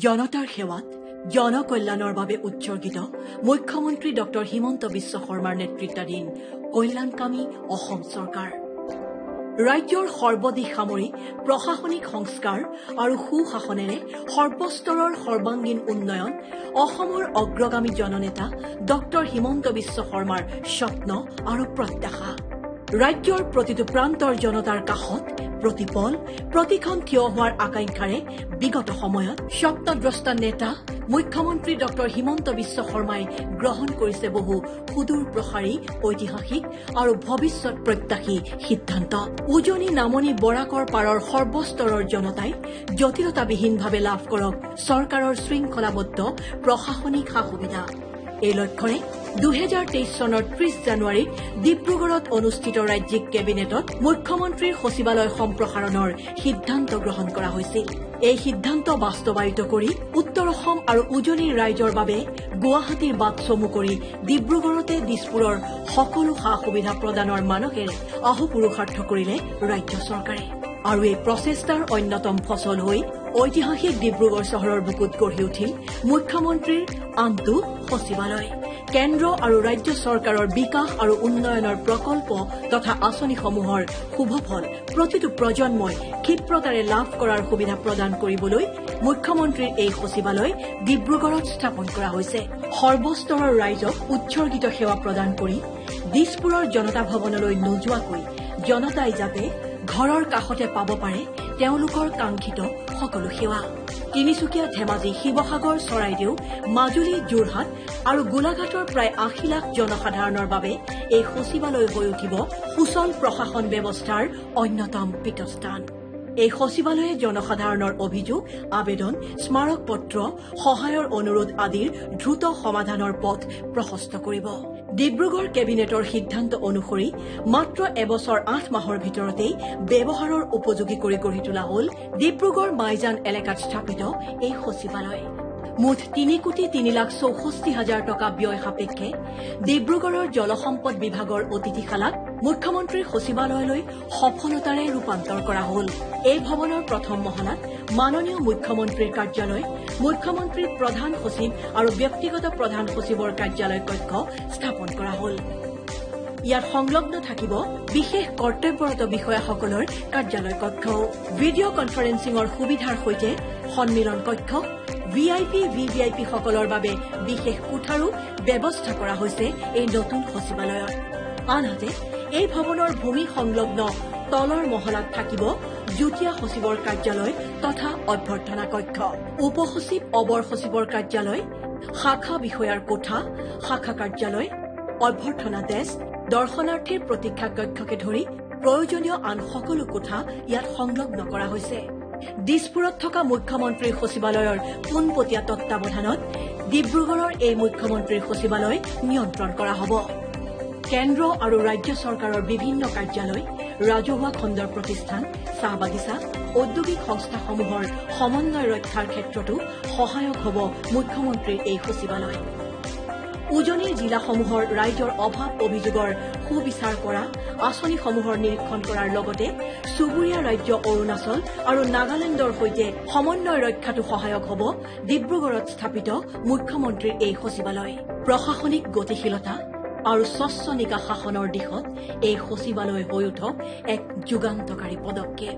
জনতাৰ সেৱাত জনকল্যাণৰ বাবে উৎসৰ্গিত মুখ্যমন্ত্ৰী ডক্টৰ হিমন্ত বিশ্ব শৰ্মাৰ নেতৃত্বাধীন কল্যাণকামী অসম চৰকাৰ ৰাজ্যৰ সৰ্বদিশ সামৰি প্ৰশাসনিক সংস্কাৰ আৰু সুশাসনেৰে সৰ্বস্তৰৰ সৰ্বাংগীন উন্নয়ন অসমৰ অগ্ৰগামী জননেতা ডক্টৰ হিমন্ত বিশ্ব শৰ্মাৰ স্বপ্ন আৰু প্ৰত্যাশা ৰাজ্যৰ প্ৰতিটো প্ৰান্তৰ জনতাৰ কাষত প্ৰতিপল প্ৰতিখন থিয় হোৱাৰ আকাংক্ষাৰে বিগত সময়ত স্বপ্নদ্ৰষ্টা নেতা মুখ্যমন্ত্ৰী ডক্টৰ হিমন্ত বিশ্ব শৰ্মাই গ্ৰহণ কৰিছে বহু সুদূৰ প্ৰসাৰী ঐতিহাসিক আৰু ভৱিষ্যত প্ৰত্যাশী সিদ্ধান্ত উজনি নামনি বৰাকৰ পাৰৰ সৰ্বস্তৰৰ জনতাই জটিলতাবিহীনভাৱে লাভ কৰক চৰকাৰৰ শৃংখলাবদ্ধ প্ৰশাসনিক সা সুবিধা এই লক্ষ্যৰে 2023 চনৰ 30 জানুৱাৰীত ডিব্ৰুগড়ত অনুষ্ঠিত ৰাজ্যিক কেবিনেটত মুখ্যমন্ত্ৰীৰ সচিবালয় সম্প্ৰসাৰণৰ সিদ্ধান্ত গ্ৰহণ কৰা হৈছিল এই সিদ্ধান্ত বাস্তৱায়িত কৰি উত্তৰ অসম আৰু উজনিৰ ৰাইজৰ বাবে গুৱাহাটীৰ বাট চমু কৰি ডিব্ৰুগড়তে দিছপুৰৰ সকলো সা সুবিধা প্ৰদানৰ মানসেৰে অহোপুৰুষাৰ্থ কৰিলে ৰাজ্য চৰকাৰে আৰু এই প্ৰচেষ্টাৰ অন্যতম ফচল হৈ ঐতিহাসিক ডিব্ৰুগড় চহৰৰ বুকুত গঢ়ি উঠিল মুখ্যমন্ত্ৰীৰ আনটো সচিবালয় কেন্দ্ৰ আৰু ৰাজ্য চৰকাৰৰ বিকাশ আৰু উন্নয়নৰ প্ৰকল্প তথা আঁচনিসমূহৰ শুভফল প্ৰতিটো প্ৰজন্মই ক্ষিপ্ৰতাৰে লাভ কৰাৰ সুবিধা প্ৰদান কৰিবলৈ মুখ্যমন্ত্ৰীৰ এই সচিবালয় ডিব্ৰুগড়ত স্থাপন কৰা হৈছে সৰ্বস্তৰৰ ৰাইজক উৎসৰ্গিত সেৱা প্ৰদান কৰি দিছপুৰৰ জনতা ভৱনলৈ নোযোৱাকৈ জনতাই যাতে ঘৰৰ কাষতে পাব পাৰে তেওঁলোকৰ কাংক্ষিত সকলো সেৱা তিনিচুকীয়া ধেমাজি শিৱসাগৰ চৰাইদেউ মাজুলী যোৰহাট আৰু গোলাঘাটৰ প্ৰায় 80 লাখ জনসাধাৰণৰ বাবে এই সচিবালয় হৈ উঠিব সুচল প্ৰশাসন ব্যৱস্থাৰ অন্যতম পীঠস্থান এই সচিবালয়ে জনসাধাৰণৰ অভিযোগ আবেদন স্মাৰক পত্ৰ সহায়ৰ অনুৰোধ আদিৰ দ্ৰুত সমাধানৰ পথ প্ৰশস্ত কৰিব ডিব্ৰুগড় কেবিনেটৰ সিদ্ধান্ত অনুসৰি মাত্ৰ এবছৰ 8 মাহৰ ভিতৰতেই ব্যৱহাৰৰ উপযোগী কৰি গঢ়ি তোলা হ'ল ডিব্ৰুগড় মাইজান এলেকাত স্থাপিত এই সচিবালয় মুঠ 3,03,64,000 টকা ব্যয় সাপেক্ষে ডিব্ৰুগড়ৰ জলসম্পদ বিভাগৰ অতিথিশালাক মুখ্যমন্ত্ৰীৰ সচিবালয়লৈ সফলতাৰে ৰূপান্তৰ কৰা হ'ল এই ভৱনৰ প্ৰথম মহলাত মাননীয় মুখ্যমন্ত্ৰীৰ কাৰ্যালয় মুখ্যমন্ত্ৰীৰ প্ৰধান সচিব আৰু ব্যক্তিগত প্ৰধান সচিবৰ কাৰ্যালয় কক্ষ স্থাপন কৰা হ'ল ইয়াত সংলগ্ন থাকিব বিশেষ কৰ্তব্যৰত বিষয়াসকলৰ কাৰ্যালয় কক্ষ ভিডিঅ' কনফাৰেন্সিঙৰ সুবিধাৰ সৈতে সন্মিলন কক্ষ ভিভিআইপি সকলৰ বাবে বিশেষ কোঠাৰো ব্যৱস্থা কৰা হৈছে এই নতুন সচিবালয়ত আনহাতে এই ভৱনৰ ভূমি সংলগ্ন তলৰ মহলাত থাকিব যুটীয়া সচিবৰ কাৰ্যালয় তথা অভ্যৰ্থনা কক্ষ উপসচিব অবৰ সচিবৰ কাৰ্যালয় শাখা বিষয়াৰ কোঠা শাখা কাৰ্যালয় অভ্যৰ্থনা ডেস্ক দৰ্শনাৰ্থীৰ প্ৰতীক্ষা কক্ষকে ধৰি প্ৰয়োজনীয় আন সকলো কোঠা ইয়াত সংলগ্ন কৰা হৈছে দিছপুৰত থকা মুখ্যমন্ত্ৰীৰ সচিবালয়ৰ পোনপটীয়া তত্বাৱধানত ডিব্ৰুগড়ৰ এই মুখ্যমন্ত্ৰীৰ সচিবালয় নিয়ন্ত্ৰণ কৰা হ'ব কেন্দ্ৰ আৰু ৰাজ্য চৰকাৰৰ বিভিন্ন কাৰ্যালয় ৰাজহুৱা খণ্ডৰ প্ৰতিষ্ঠান চাহ বাগিচা ঔদ্যোগিক সংস্থাসমূহৰ সমন্বয় ৰক্ষাৰ ক্ষেত্ৰতো সহায়ক হ'ব মুখ্যমন্ত্ৰীৰ এই সচিবালয় উজনিৰ জিলাসমূহৰ ৰাইজৰ অভাৱ অভিযোগৰ সুবিচাৰ কৰা আঁচনিসমূহৰ নিৰীক্ষণ কৰাৰ লগতে চুবুৰীয়া ৰাজ্য অৰুণাচল আৰু নাগালেণ্ডৰ সৈতে সমন্বয় ৰক্ষাতো সহায়ক হ'ব ডিব্ৰুগড়ত স্থাপিত মুখ্যমন্ত্ৰীৰ এই সচিবালয় প্ৰশাসনিক গতিশীলতা আৰু স্বচ্ছ নিকা শাসনৰ দিশত এই সচিবালয় হৈ উঠক এক যুগান্তকাৰী পদক্ষেপ